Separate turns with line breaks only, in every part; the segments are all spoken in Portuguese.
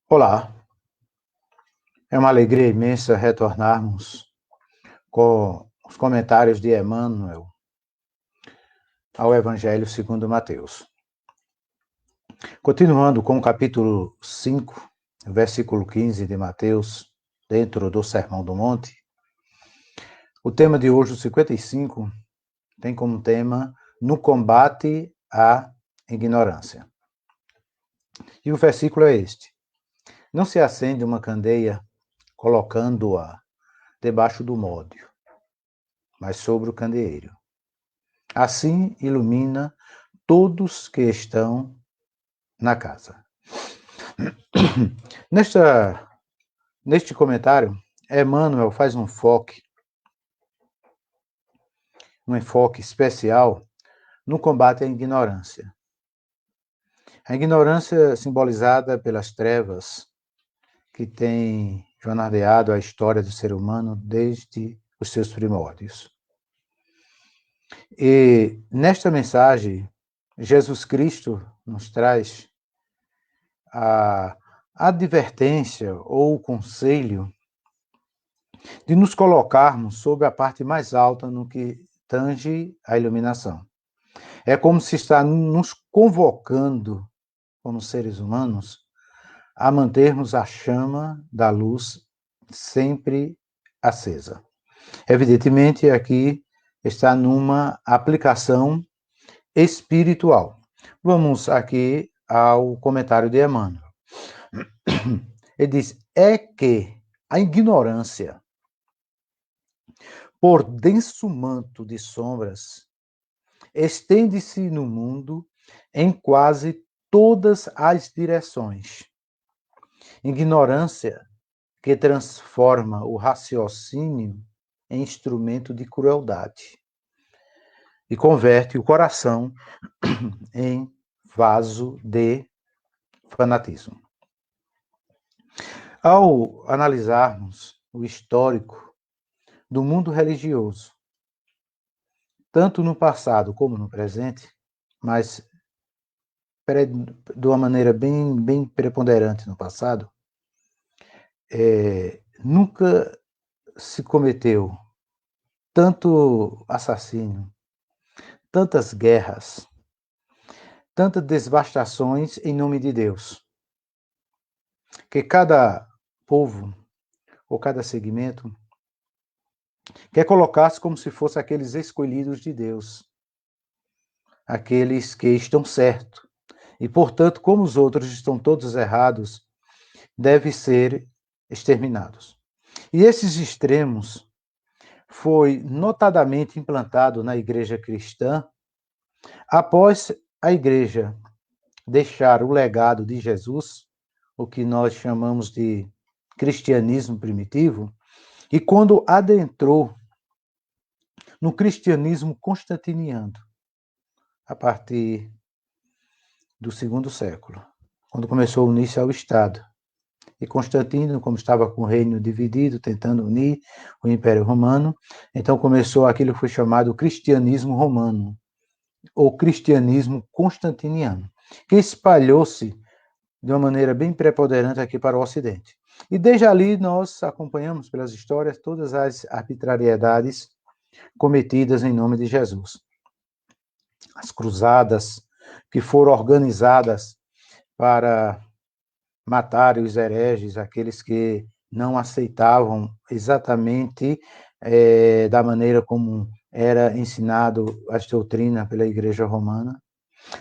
Olá, é uma alegria imensa retornarmos com os comentários de Emmanuel ao Evangelho segundo Mateus. Continuando com o capítulo 5, versículo 15 de Mateus, dentro do Sermão do Monte, o tema de hoje, o 55, tem como tema no combate à ignorância. E o versículo é este: não se acende uma candeia colocando-a debaixo do módio, mas sobre o candeeiro. Assim ilumina todos que estão na casa. Neste comentário, Emmanuel faz um enfoque especial no combate à ignorância. A ignorância simbolizada pelas trevas que tem jornadeado a história do ser humano desde os seus primórdios. E nesta mensagem, Jesus Cristo nos traz a advertência ou o conselho de nos colocarmos sob a parte mais alta no que tange a iluminação. É como se está nos convocando, como seres humanos, a mantermos a chama da luz sempre acesa. Evidentemente, aqui está numa aplicação espiritual. Vamos aqui ao comentário de Emmanuel. Ele diz: é que a ignorância, por denso manto de sombras, estende-se no mundo em quase todas as direções. Ignorância que transforma o raciocínio em instrumento de crueldade e converte o coração em vaso de fanatismo. Ao analisarmos o histórico do mundo religioso, tanto no passado como no presente, mas de uma maneira bem preponderante no passado, nunca se cometeu tanto assassínio, tantas guerras, tantas devastações em nome de Deus, que cada povo ou cada segmento quer colocar-se como se fosse aqueles escolhidos de Deus, aqueles que estão certos. E, portanto, como os outros estão todos errados, devem ser exterminados. E esses extremos foi notadamente implantado na igreja cristã após a igreja deixar o legado de Jesus, o que nós chamamos de cristianismo primitivo, e quando adentrou no cristianismo constantiniano, a partir do segundo século, quando começou a unir-se ao Estado. E Constantino, como estava com o reino dividido, tentando unir o Império Romano, então começou aquilo que foi chamado cristianismo romano, ou cristianismo constantiniano, que espalhou-se de uma maneira bem preponderante aqui para o Ocidente. E desde ali nós acompanhamos pelas histórias todas as arbitrariedades cometidas em nome de Jesus. As cruzadas que foram organizadas para matar os hereges, aqueles que não aceitavam exatamente da maneira como era ensinado a doutrina pela Igreja Romana.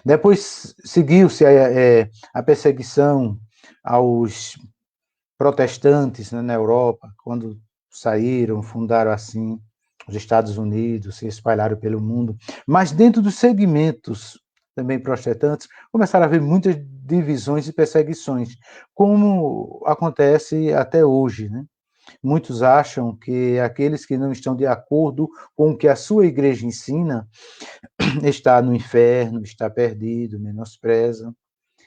Depois seguiu-se a perseguição aos protestantes, né, na Europa, quando saíram, fundaram assim os Estados Unidos, se espalharam pelo mundo. Mas dentro dos segmentos também protestantes, começaram a haver muitas divisões e perseguições, como acontece até hoje, né? Muitos acham que aqueles que não estão de acordo com o que a sua igreja ensina está no inferno, está perdido, menosprezam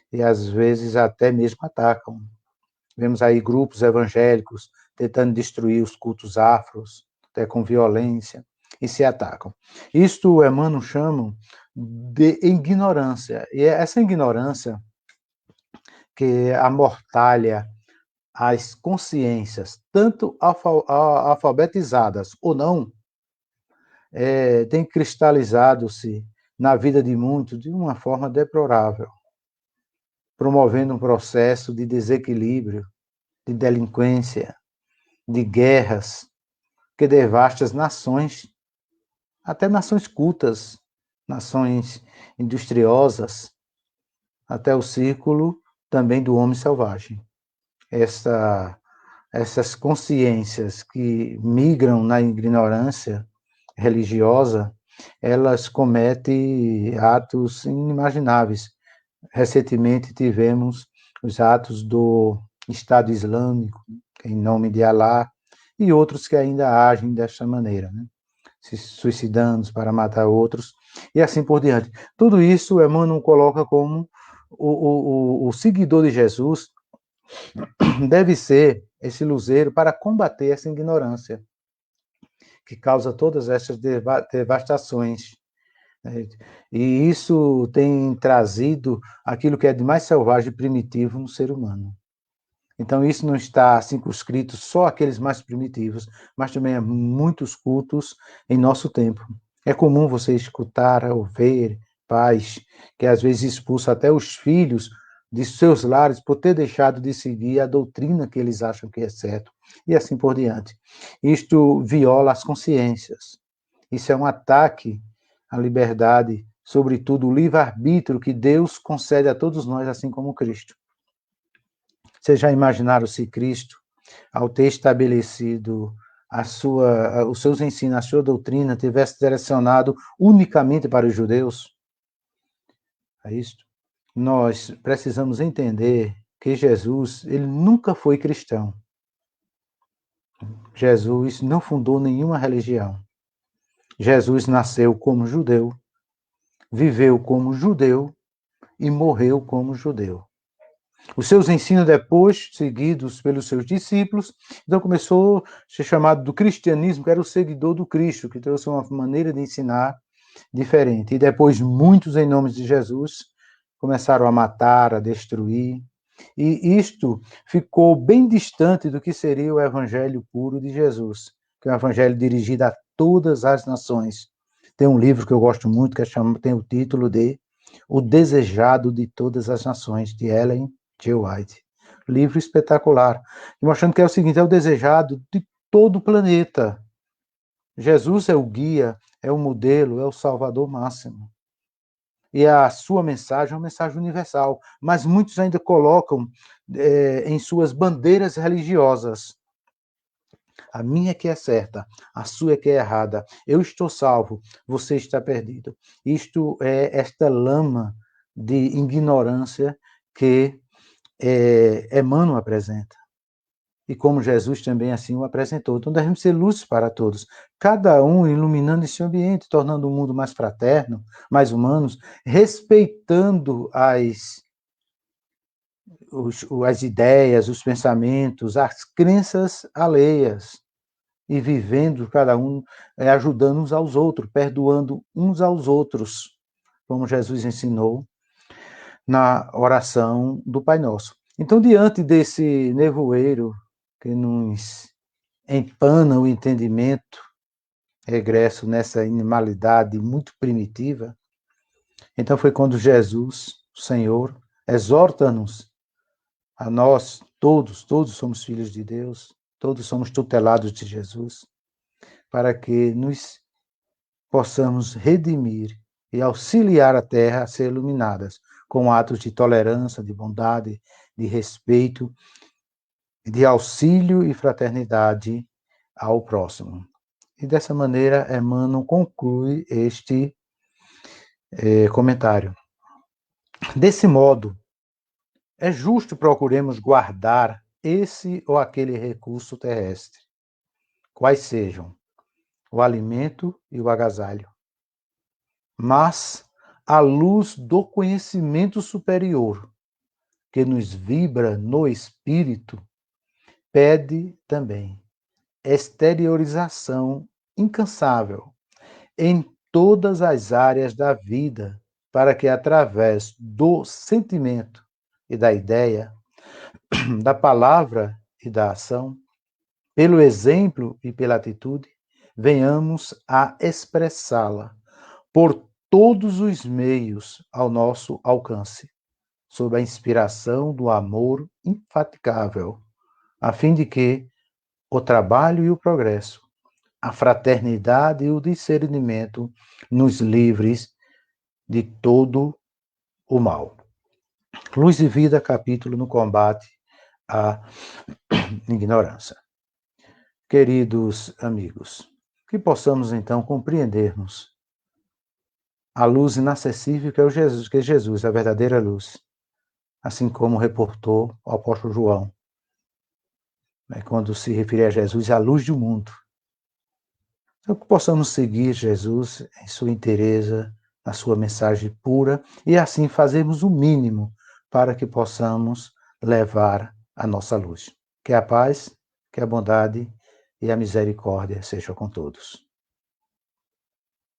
e às vezes até mesmo atacam. Vemos aí grupos evangélicos tentando destruir os cultos afros, até com violência, e se atacam. Isto Emmanuel chama de ignorância. E essa ignorância que amortalha as consciências, tanto alfabetizadas ou não, tem cristalizado-se na vida de muitos de uma forma deplorável, promovendo um processo de desequilíbrio, de delinquência, de guerras que devasta as nações, até nações cultas, nações industriosas, até o círculo também do homem selvagem. Essas consciências que migram na ignorância religiosa, elas cometem atos inimagináveis. Recentemente tivemos os atos do Estado Islâmico, em nome de Alá, e outros que ainda agem desta maneira, né? Se suicidando para matar outros, e assim por diante. Tudo isso Emmanuel coloca como o seguidor de Jesus deve ser esse luzeiro para combater essa ignorância que causa todas essas devastações. E isso tem trazido aquilo que é de mais selvagem e primitivo no ser humano. Então, isso não está circunscrito só àqueles mais primitivos, mas também a muitos cultos em nosso tempo. É comum você escutar ou ver pais que às vezes expulsam até os filhos de seus lares por ter deixado de seguir a doutrina que eles acham que é certo, e assim por diante. Isto viola as consciências. Isso é um ataque à liberdade, sobretudo o livre-arbítrio que Deus concede a todos nós, assim como Cristo. Vocês já imaginaram se Cristo, ao ter estabelecido os seus ensinos, a sua doutrina, tivesse direcionado unicamente para os judeus? É isso. Nós precisamos entender que Jesus, ele nunca foi cristão. Jesus não fundou nenhuma religião. Jesus nasceu como judeu, viveu como judeu e morreu como judeu. Os seus ensinos depois, seguidos pelos seus discípulos, então começou a ser chamado do cristianismo, que era o seguidor do Cristo, que trouxe uma maneira de ensinar diferente. E depois muitos, em nome de Jesus, começaram a matar, a destruir. E isto ficou bem distante do que seria o evangelho puro de Jesus, que é um evangelho dirigido a todas as nações. Tem um livro que eu gosto muito, que tem o título de O Desejado de Todas as Nações, de Ellen G. White. Livro espetacular, mostrando que é o seguinte, é o desejado de todo o planeta. Jesus é o guia, é o modelo, é o salvador máximo. E a sua mensagem é uma mensagem universal, mas muitos ainda colocam em suas bandeiras religiosas. A minha que é certa, a sua que é errada. Eu estou salvo, você está perdido. Isto é esta lama de ignorância que Emmanuel apresenta. E como Jesus também assim o apresentou. Então devemos ser luz para todos, cada um iluminando esse ambiente, tornando o mundo mais fraterno, mais humano, respeitando as ideias, os pensamentos, as crenças alheias, e vivendo cada um, ajudando uns aos outros, perdoando uns aos outros, como Jesus ensinou na oração do Pai Nosso. Então, diante desse nevoeiro que nos empana o entendimento, regresso nessa animalidade muito primitiva, então foi quando Jesus, o Senhor, exorta-nos, a nós, todos somos filhos de Deus, todos somos tutelados de Jesus, para que nos possamos redimir e auxiliar a terra a ser iluminadas com atos de tolerância, de bondade, de respeito, de auxílio e fraternidade ao próximo. E dessa maneira, Emmanuel conclui este comentário. Desse modo, é justo procuremos guardar esse ou aquele recurso terrestre, quais sejam o alimento e o agasalho. Mas a luz do conhecimento superior, que nos vibra no espírito, pede também exteriorização incansável em todas as áreas da vida, para que através do sentimento e da ideia, da palavra e da ação, pelo exemplo e pela atitude, venhamos a expressá-la por todos os meios ao nosso alcance, sob a inspiração do amor infaticável, a fim de que o trabalho e o progresso, a fraternidade e o discernimento nos livres de todo o mal. Luz e Vida, capítulo no combate à ignorância. Queridos amigos, que possamos então compreendermos a luz inacessível que é Jesus, que é Jesus, a verdadeira luz, assim como reportou o apóstolo João, né, quando se referia a Jesus, a luz do mundo. Então, que possamos seguir Jesus em sua inteireza, na sua mensagem pura, e assim fazermos o mínimo para que possamos levar a nossa luz. Que a paz, que a bondade e a misericórdia sejam com todos.